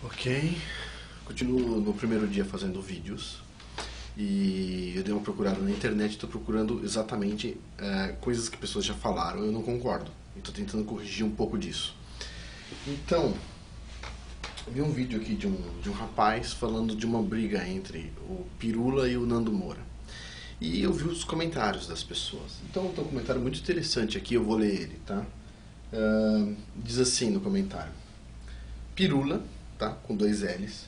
Ok, continuo no primeiro dia fazendo vídeos e eu dei uma procurada na internet, estou procurando exatamente coisas que pessoas já falaram, eu não concordo, e estou tentando corrigir um pouco disso. Então, vi um vídeo aqui de um rapaz falando de uma briga entre o Pirula e o Nando Moura. E eu vi os comentários das pessoas. Então tem um comentário muito interessante aqui, eu vou ler ele, tá? Diz assim no comentário: Pirula, tá? Com dois L's,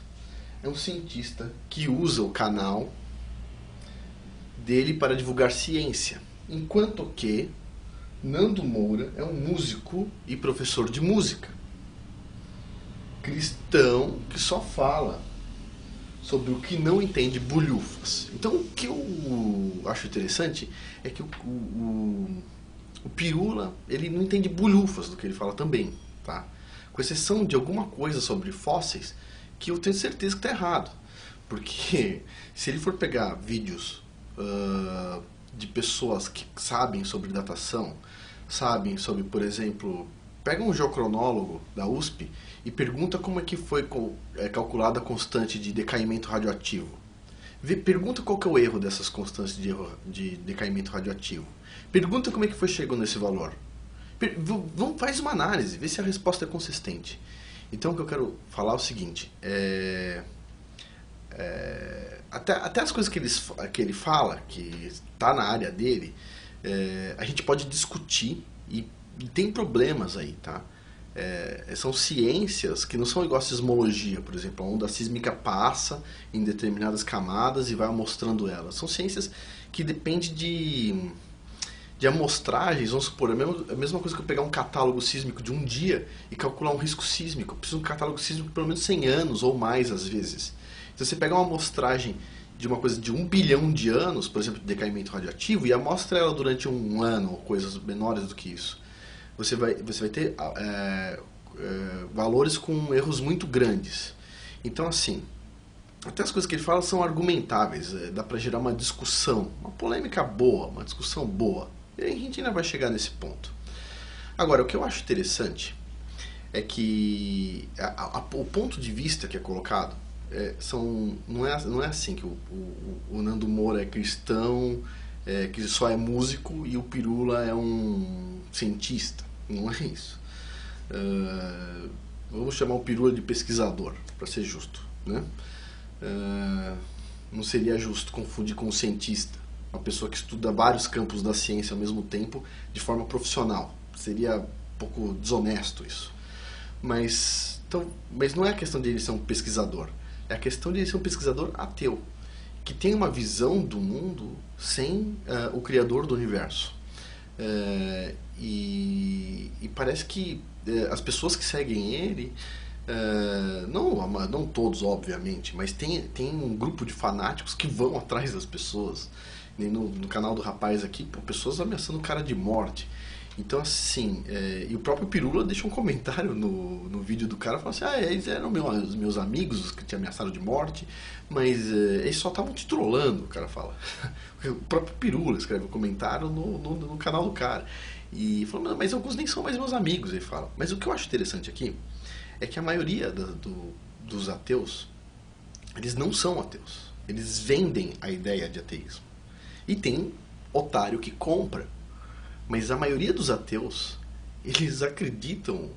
é um cientista que usa o canal dele para divulgar ciência, enquanto que Nando Moura é um músico e professor de música, cristão que só fala sobre o que não entende bulhufas. Então o que eu acho interessante é que o Pirula, ele não entende bulhufas do que ele fala também, tá? Com exceção de alguma coisa sobre fósseis que eu tenho certeza que está errado. Porque se ele for pegar vídeos de pessoas que sabem sobre datação, sabem sobre, por exemplo, pega um geocronólogo da USP e pergunta como é que foi calculada a constante de decaimento radioativo. Pergunta qual que é o erro dessas constantes de decaimento radioativo. Pergunta como é que foi chegando nesse valor. Faz uma análise, vê se a resposta é consistente. Então o que eu quero falar é o seguinte, até as coisas que ele fala, que está na área dele, a gente pode discutir e tem problemas aí, tá? São ciências que não são igual a sismologia, por exemplo. A onda sísmica passa em determinadas camadas e vai amostrando elas. São ciências que dependem de amostragens. Vamos supor, a mesma coisa que eu pegar um catálogo sísmico de um dia e calcular um risco sísmico. Eu preciso de um catálogo sísmico de pelo menos 100 anos ou mais às vezes. Então você pega uma amostragem de uma coisa de 1 bilhão de anos, por exemplo, de decaimento radioativo, e amostra ela durante um ano ou coisas menores do que isso. Você vai ter valores com erros muito grandes. Então, assim, até as coisas que ele fala são argumentáveis, dá para gerar uma discussão, uma polêmica boa, uma discussão boa. E a gente ainda vai chegar nesse ponto. Agora, o que eu acho interessante é que o ponto de vista que é colocado não é assim que o Nando Moura é cristão, que só é músico, e o Pirula é um cientista. Não é isso. Vamos chamar o Pirula de pesquisador, para ser justo, né? Não seria justo confundir com um cientista, uma pessoa que estuda vários campos da ciência ao mesmo tempo de forma profissional. Seria um pouco desonesto isso. Mas não é a questão de ele ser um pesquisador, é a questão de ele ser um pesquisador ateu, que tem uma visão do mundo sem o criador do universo. E parece que as pessoas que seguem ele, não todos obviamente, mas tem um grupo de fanáticos que vão atrás das pessoas. No canal do rapaz aqui, pessoas ameaçando o cara de morte. Então assim, e o próprio Pirula deixa um comentário no vídeo do cara, falando assim: eles eram meus amigos, os que te ameaçaram de morte, mas eles só estavam te trollando, o cara fala. O próprio Pirula escreve um comentário no canal do cara e fala: mas alguns nem são mais meus amigos, ele fala. Mas o que eu acho interessante aqui é que a maioria dos ateus, eles não são ateus, eles vendem a ideia de ateísmo, e tem otário que compra. Mas a maioria dos ateus, eles acreditam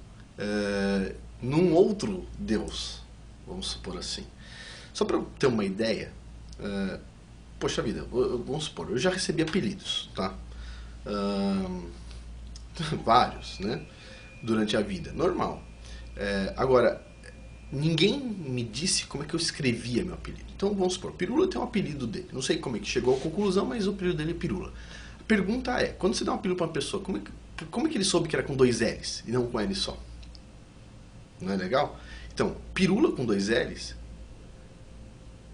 num outro Deus, vamos supor assim. Só para eu ter uma ideia, poxa vida, vamos supor, eu já recebi apelidos, tá? Vários, né? Durante a vida, normal. Agora, ninguém me disse como é que eu escrevia meu apelido. Então vamos supor, Pirula tem um apelido dele. Não sei como é que chegou à conclusão, mas o apelido dele é Pirula. A pergunta é, quando você dá um apelido para uma pessoa, como é que ele soube que era com dois L's e não com L só? Não é legal? Então, Pirula com dois L's,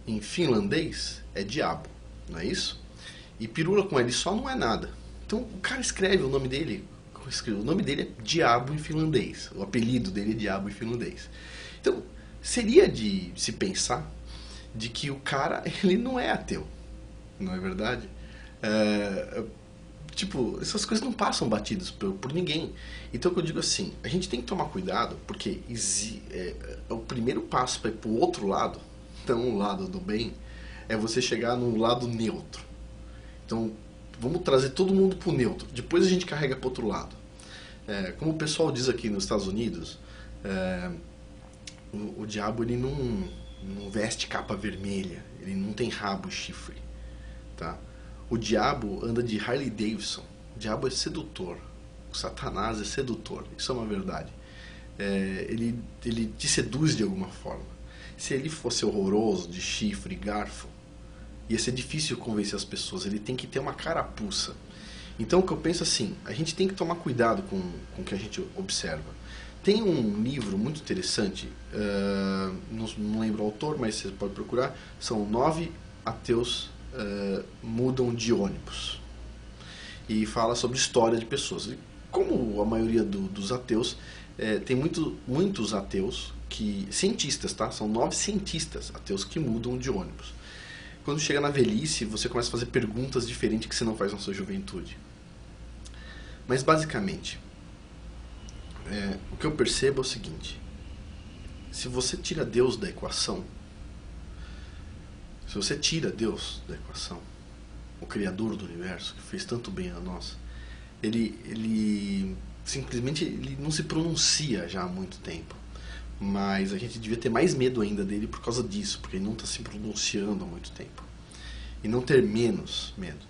em finlandês, é diabo, não é isso? E Pirula com L só não é nada. Então o cara escreve o nome dele, é diabo em finlandês. O apelido dele é diabo em finlandês. Então, seria de se pensar de que o cara, ele não é ateu, não é verdade? Tipo, essas coisas não passam batidas por ninguém. Então, o que eu digo assim, a gente tem que tomar cuidado, porque o primeiro passo para ir pro outro lado, então o lado do bem, é você chegar no lado neutro. Então, vamos trazer todo mundo pro neutro. Depois a gente carrega pro outro lado. Como o pessoal diz aqui nos Estados Unidos, o diabo ele não veste capa vermelha, ele não tem rabo e chifre, tá? O diabo anda de Harley Davidson. O diabo é sedutor. O Satanás é sedutor. Isso é uma verdade. Ele te seduz de alguma forma. Se ele fosse horroroso, de chifre e garfo, ia ser difícil convencer as pessoas. Ele tem que ter uma carapuça. Então o que eu penso assim, a gente tem que tomar cuidado com o que a gente observa. Tem um livro muito interessante, não lembro o autor, mas você pode procurar, são 9 ateus mudam de ônibus. E fala sobre história de pessoas. E como a maioria dos ateus, tem muitos ateus, cientistas, tá? São 9 cientistas ateus que mudam de ônibus. Quando chega na velhice, você começa a fazer perguntas diferentes que você não faz na sua juventude. Mas basicamente, o que eu percebo é o seguinte: se você tira Deus da equação, o Criador do Universo, que fez tanto bem a nós, ele simplesmente não se pronuncia já há muito tempo. Mas a gente devia ter mais medo ainda dele por causa disso, porque ele não está se pronunciando há muito tempo. E não ter menos medo,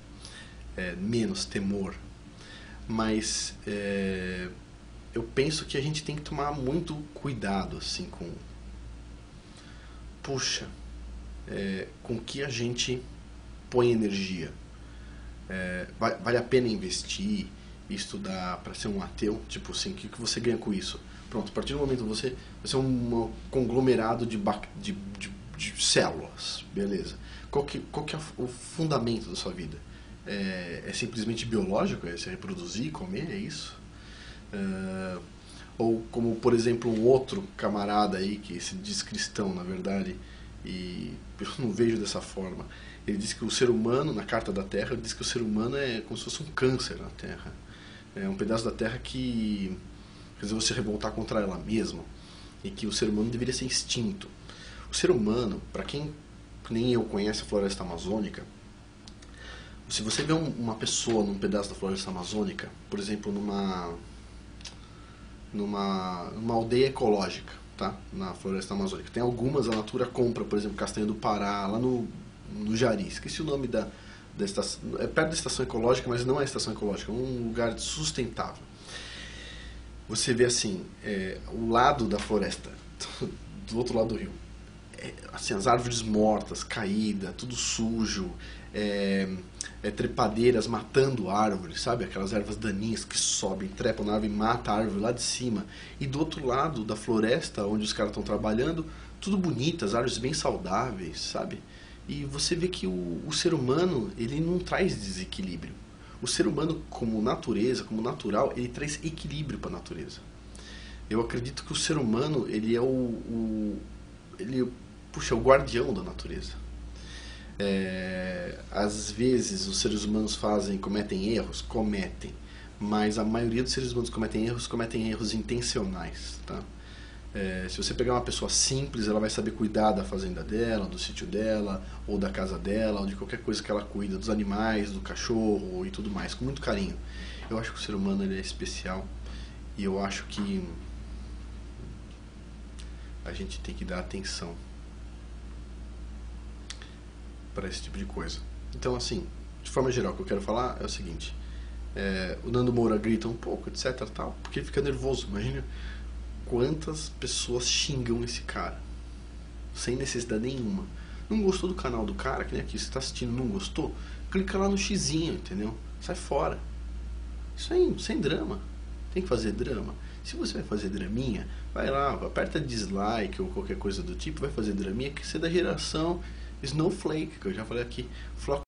menos temor. Mas eu penso que a gente tem que tomar muito cuidado assim com que a gente põe energia. Vale a pena investir e estudar para ser um ateu? Tipo assim, o que você ganha com isso? Pronto, a partir do momento que você é um conglomerado de células, beleza. Qual que é o fundamento da sua vida? É simplesmente biológico? É se reproduzir, comer? É isso? Ou como, por exemplo, um outro camarada aí que se diz cristão, na verdade, e eu não vejo dessa forma. Ele diz que o ser humano, na Carta da Terra, ele diz que o ser humano é como se fosse um câncer na Terra. É um pedaço da Terra que resolveu se revoltar contra ela mesma, e que o ser humano deveria ser extinto. O ser humano, para quem nem eu conhece a floresta amazônica, se você vê uma pessoa num pedaço da floresta amazônica, por exemplo, numa aldeia ecológica, tá? Na floresta amazônica, tem algumas, a Natura compra, por exemplo, castanha do Pará, lá no Jari, esqueci o nome da estação, é perto da estação ecológica, mas não é estação ecológica, é um lugar sustentável. Você vê assim, o lado da floresta, do outro lado do rio, assim, as árvores mortas, caídas, tudo sujo, trepadeiras matando árvores, sabe? Aquelas ervas daninhas que sobem, trepam na árvore e matam a árvore lá de cima. E do outro lado da floresta, onde os caras estão trabalhando, tudo bonito, as árvores bem saudáveis, sabe? E você vê que o ser humano, ele não traz desequilíbrio. O ser humano, como natureza, como natural, ele traz equilíbrio para a natureza. Eu acredito que o ser humano, ele é o guardião da natureza. Às vezes os seres humanos cometem erros, mas a maioria dos seres humanos cometem erros intencionais, tá? Se você pegar uma pessoa simples, ela vai saber cuidar da fazenda dela, do sítio dela, ou da casa dela, ou de qualquer coisa que ela cuida, dos animais, do cachorro e tudo mais, com muito carinho. Eu acho que o ser humano ele é especial, e eu acho que a gente tem que dar atenção para esse tipo de coisa. Então, assim, de forma geral, o que eu quero falar é o seguinte: o Nando Moura grita um pouco, etc, tal, porque ele fica nervoso. Imagina quantas pessoas xingam esse cara sem necessidade nenhuma. Não gostou do canal do cara, que nem aqui, você está assistindo, não gostou? Clica lá no xizinho, entendeu? Sai fora. Isso aí, sem drama. Tem que fazer drama. Se você vai fazer draminha, vai lá, aperta dislike ou qualquer coisa do tipo, vai fazer draminha, que você é da geração Snowflake, que eu já falei aqui.